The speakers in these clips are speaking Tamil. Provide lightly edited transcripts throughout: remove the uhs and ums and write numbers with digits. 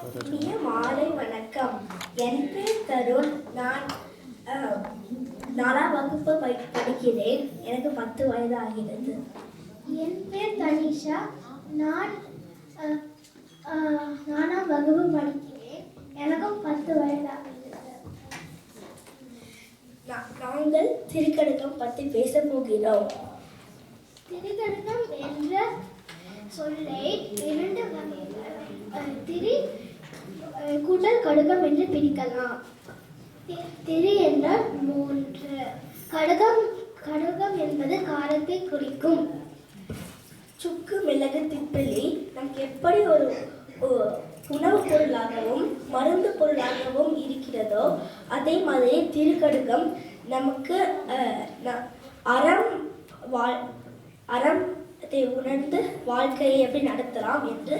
இனிய மாலை வணக்கம். என் பேர் தருண். நான் 4ஆம் வகுப்பு படிக்கிறேன். எனக்கு 10 வயது ஆகிறது. என் பேர் தனிஷா. நான் 4ஆம் வகுப்பு படிக்கிறேன். எனக்கும் 10 வயது ஆகிறது. நாங்கள் திருக்கடுகம் பற்றி பேச போகிறோம். திருக்கடுகம் என்ற சொல்லை 2 திரி கூட்டல் கடுகம் என்று பிரிக்கலாம். திரி என்றால் 3. கடுகம் என்பது காரத்தை குறிக்கும். சுக்கு, மிளகு, திப்பிலி நமக்கு எப்படி ஒரு உணவுப் பொருளாகவும் மருந்து பொருளாகவும் இருக்கிறதோ அதே மாதிரி திருக்கடுகம் நமக்கு அறத்தை உணர்ந்து வாழ்க்கையை எப்படி நடத்தலாம் என்று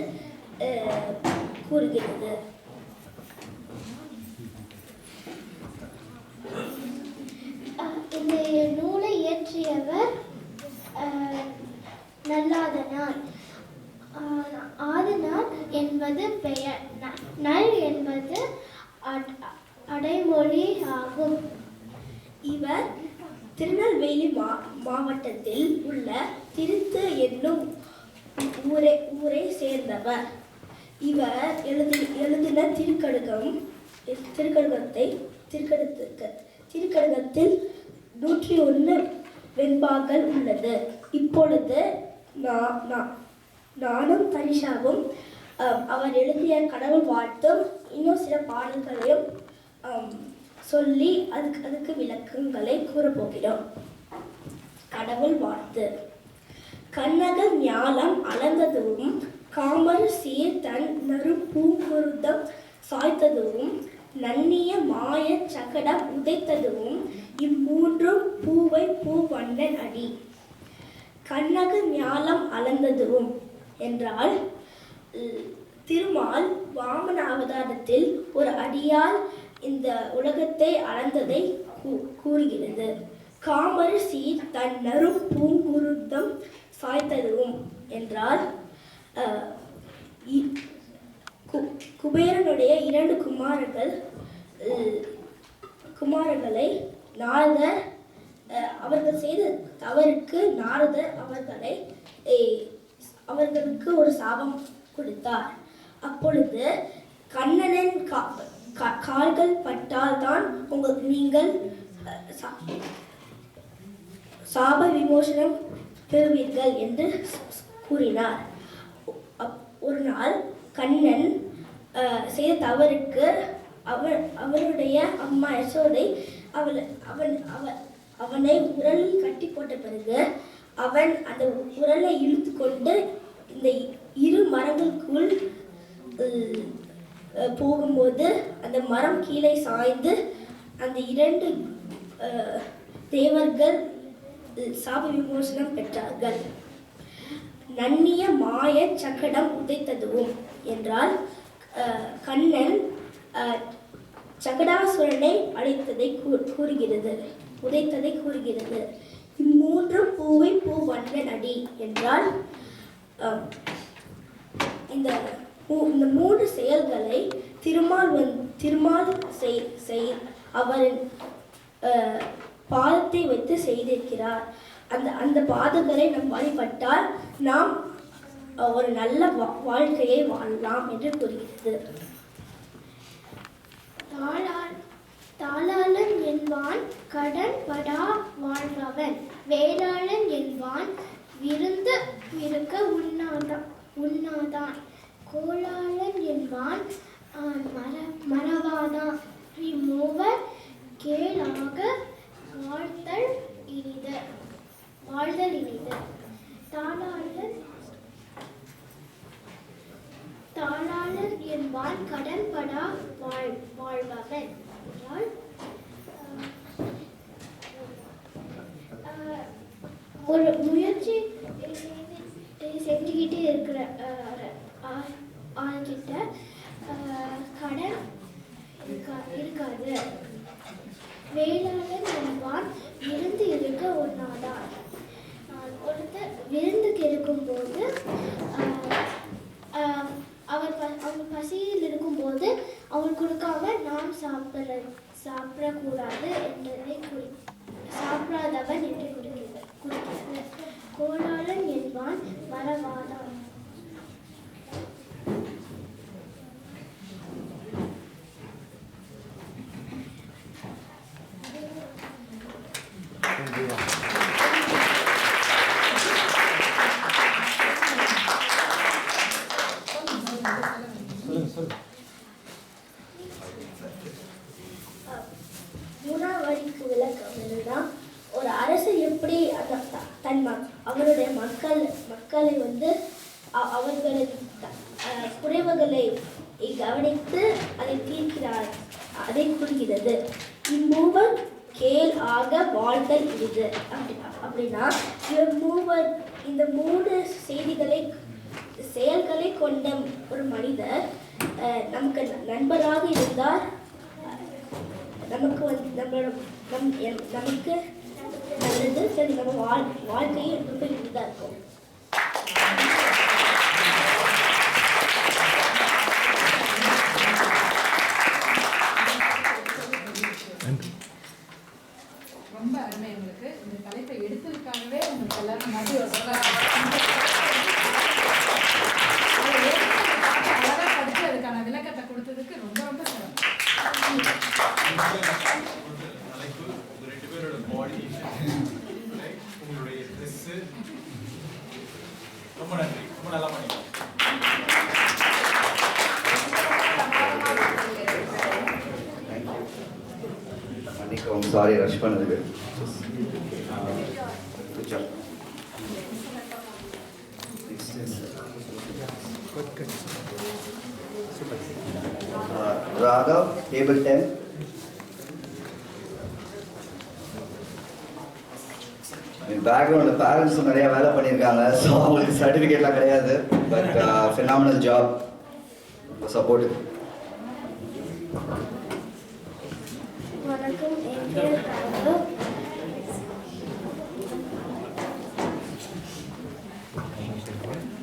கூறுகிறது. இந்த நூலை இயற்றியவர் நல்லாதனார். ஆதனார் என்பது பெயர், நல் என்பது அடைமொழி ஆகும். இவர் திருநெல்வேலி மாவட்டத்தில் உள்ள திருத்து என்னும் ஊரை சேர்ந்தவர். இவர் எழுதின திருக்கடுகத்தில் 101 வெண்பாக்கள் உள்ளது. இப்பொழுது நானும் தனிஷாவும் அவர் எழுதிய கடவுள் வாழ்த்தும் இன்னும் சில பாடல்களையும் சொல்லி அதுக்கு விளக்கங்களை கூறப்போகிறோம். கடவுள் வாழ்த்து. கண்ணகல் ஞாலம் அளந்ததும் காமர் சீர் தன் நறு பூங்குருதம் சாய்த்ததும் நன்னிய மாய சகடம் உதைத்ததும் இம்மூன்றும் பூவை பூவண்ணன் அடி. கண்ணக ஞாலம் அளந்ததும் என்றால் திருமால் வாமன அவதாரத்தில் ஒரு அடியால் இந்த உலகத்தை அளந்ததை கூறுகிறது. காமர் சீர் தன் நறு பூங்குருதம் சாய்த்ததும் என்றால் குபேரனுடைய 2 குமாரர்களை நாரதர் அவர்கள் செய்த தவறுக்கு நாரதர் அவர்களுக்கு ஒரு சாபம் கொடுத்தார். அப்பொழுது கண்ணனின் கால்கள் பட்டால்தான் நீங்கள் சாப விமோசனம் பெறுவீர்கள் என்று கூறினார். ஒரு நாள் கண்ணன் செய்த தவறுக்கு அவனுடைய அம்மா யசோதை அவனை உரலில் கட்டி போட்ட பிறகு அவன் அந்த உரலை இழுத்து கொண்டு இந்த 2 மரங்களுக்குள் போகும்போது அந்த மரம் கீழே சாய்ந்து அந்த 2 தேவர்கள் சாப விமோசனம் பெற்றார்கள். நன்னிய மாய சகடம் உதைத்ததும் என்றால் கண்ணன் சகடாசுரனை உதைத்ததை கூறுகிறது. இம்மூன்று பூவை பூவண்ணன் அடி என்றால் இந்த 3 செயல்களை திருமால் அவரின் பாதத்தை வைத்து செய்திருக்கிறார். அந்த பாதங்களை நாம் வழிபட்டால் நாம் ஒரு நல்ல வாழ்க்கையை வாழலாம் என்று கூறுகிறது. தாளாளன் என்பான் கடன் படா வாழ்பவன். வேளாளன் என்பான் விருந்து இருக்க உண்ணாதான். கோளாளன் என்பான் மறவாதான். இம்மூவர் கேளாக வாழ்தல் இனிது. தாளாளர் என்பான் கடன்படா வாழ்பவன் என்றால் ஒரு முயற்சி செஞ்சுக்கிட்டே இருக்கிற ஆள்கிட்ட கடன் இருக்காது. வேளாளன் என்பான் விருந்து இருக்க ஒண்ணாதான். ஒருத்தர் விருந்துக்கு இருக்கும்போது அவர் பசியில் இருக்கும் இருக்கும்போது அவங்களுக்கு கொடுக்காம நாம் சாப்பிடக்கூடாது என்றதை சாப்பிடாதவன் என்று குறிக்கிறது. கோடாளன் என்பான் மறவாதான். மூணாம் வரிக்கு விளக்கம் என்னன்னா, ஒரு அரசு எப்படி அவருடைய மக்களை வந்து அவர்களின் குறைவுகளை கவனித்து அதை தீர்க்கிறார், அதை குறிக்கிறது. இம்மூவர் கேள் ஆக வாழ்தல் இது அப்படின்னா இந்த மூணு செயல்களை கொண்ட ஒரு மனிதர் நமக்கு நண்பராக இருந்தால் நமக்கு நமக்கு நல்லது. சரி, நம்ம வாழ்க்கையை ரொம்ப இதாக இருக்கும். ரொம்ப அருமை. உங்களுக்கு இந்த தலைப்பை எடுத்ததுக்காகவே உங்களுக்கு எல்லாரும் நன்றி சொல்றேன். அழகா படிச்சு அதுக்கான விளக்கத்தை கொடுத்ததுக்கு ரொம்ப ரொம்ப சிறப்பு. ரொம்ப நன்றி, ரொம்ப நல்லா பண்ணீங்க. மன்னிக்கவும், சாரி ரஷ் பண்ணதுக்கு. ராகவ், டேபிள் 10. பேக்ரவுண்டில் பேரண்ட்ஸும் நிறைய வேலை பண்ணியிருக்காங்க. ஸோ அவங்களுக்கு சர்டிஃபிகேட்லாம் கிடையாது. But phenomenal job, support. வணக்கம், என் பேர் ராகவ்.